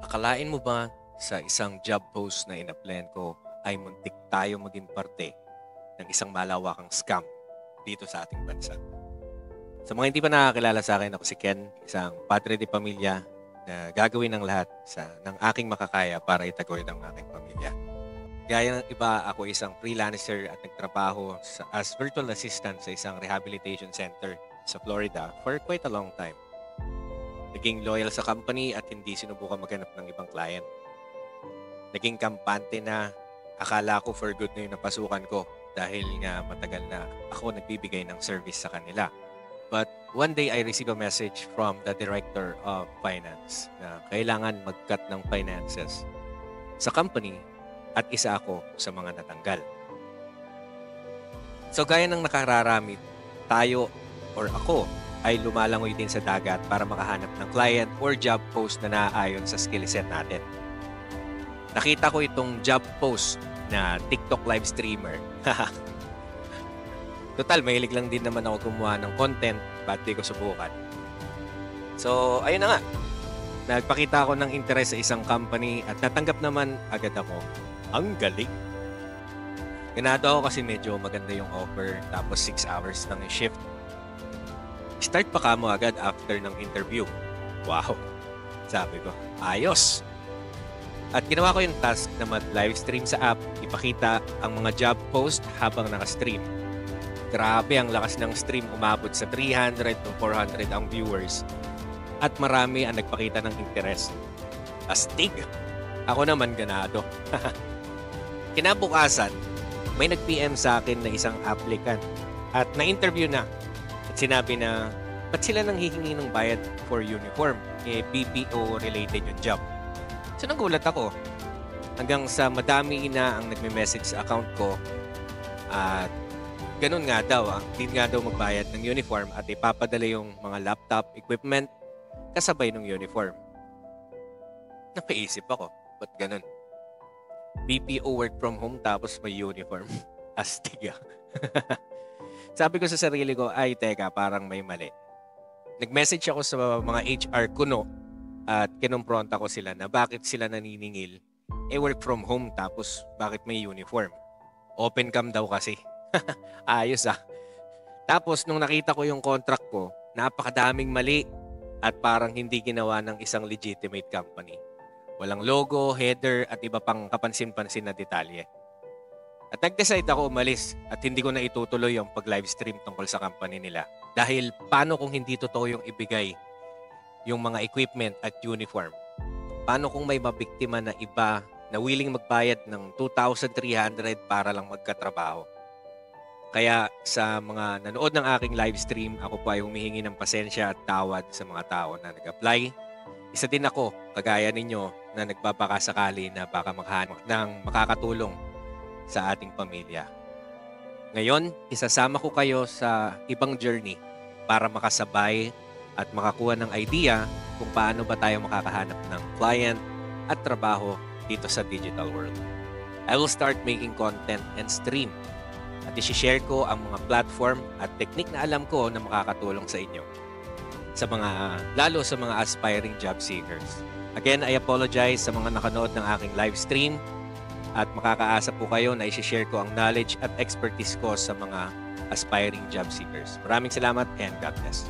Akalain mo ba sa isang job post na in-applyan ko ay muntik tayo maging parte ng isang malawakang scam dito sa ating bansa? Sa mga hindi pa nakakilala sa akin, ako si Ken, isang padre de pamilya na gagawin ng lahat ng aking makakaya para itaguyod ang aking pamilya. Gaya ng iba, ako isang freelancer at nagtrabaho as virtual assistant sa isang rehabilitation center sa Florida for quite a long time. Naging loyal sa company at hindi sinubukan maghanap ng ibang client. Naging kampante na akala ko for good na yung napasukan ko dahil nga matagal na ako nagbibigay ng service sa kanila. But one day I received a message from the director of finance na kailangan mag-cut ng finances sa company at isa ako sa mga natanggal. So gaya ng nakararami, tayo or ako ay lumalangoy din sa dagat para makahanap ng client or job post na naaayon sa skill set natin. Nakita ko itong job post na TikTok live streamer. Total, mahilig lang din naman ako gumawa ng content, ba't di ko subukan? So, ayun na nga. Nagpakita ako ng interest sa isang company at natanggap naman agad ako. Ang galing! Ganado ako kasi medyo maganda yung offer, tapos 6 hours lang yung shift. Start pa kamo agad after ng interview. Wow! Sabi ko, ayos! At ginawa ko yung task na mag-live stream sa app, ipakita ang mga job post habang naka-stream. Grabe ang lakas ng stream, umabot sa 300 to 400 ang viewers. At marami ang nagpakita ng interest. Astig! Ako naman ganado. Kinabukasan, may nag-PM sa akin na isang applicant at na-interview na. At sinabi na, ba't sila nang hihingi ng bayad for uniform? BPO related yung job. So nagulat ako. Hanggang sa madami na ang nagme-message sa account ko at ganun nga daw, hindi nga daw magbayad ng uniform at ipapadala yung mga laptop, equipment, kasabay ng uniform. Napaisip ako, ba't ganun? BPO work from home tapos may uniform. Astig ah. Sabi ko sa sarili ko, ay teka, parang may mali. Nag-message ako sa mga HR kuno at kinumpronta ko sila na bakit sila naniningil. Work from home tapos bakit may uniform? Open cam daw kasi. Ayos ah. Tapos nung nakita ko yung contract ko, napakadaming mali at parang hindi ginawa ng isang legitimate company. Walang logo, header at iba pang kapansin-pansin na detalye. At nag-decide ako umalis at hindi ko na itutuloy yung pag-live stream tungkol sa company nila. Dahil paano kung hindi totoo yung ibigay yung mga equipment at uniform? Paano kung may mabiktima na iba na willing magbayad ng 2,300 para lang magkatrabaho? Kaya sa mga nanood ng aking live stream, ako po ay humihingi ng pasensya at tawad sa mga tao na nag-apply. Isa din ako, kagaya ninyo, na nagbabakasakali na baka makahanap ng makakatulong sa ating pamilya. Ngayon, isasama ko kayo sa ibang journey para makasabay at makakuha ng idea kung paano ba tayo makakahanap ng client at trabaho dito sa digital world. I will start making content and stream at isi-share ko ang mga platform at technique na alam ko na makakatulong sa inyo. Lalo sa mga aspiring job seekers. Again, I apologize sa mga nakanood ng aking live stream at makakaasa po kayo na isi-share ko ang knowledge at expertise ko sa mga aspiring job seekers. Maraming salamat and God bless.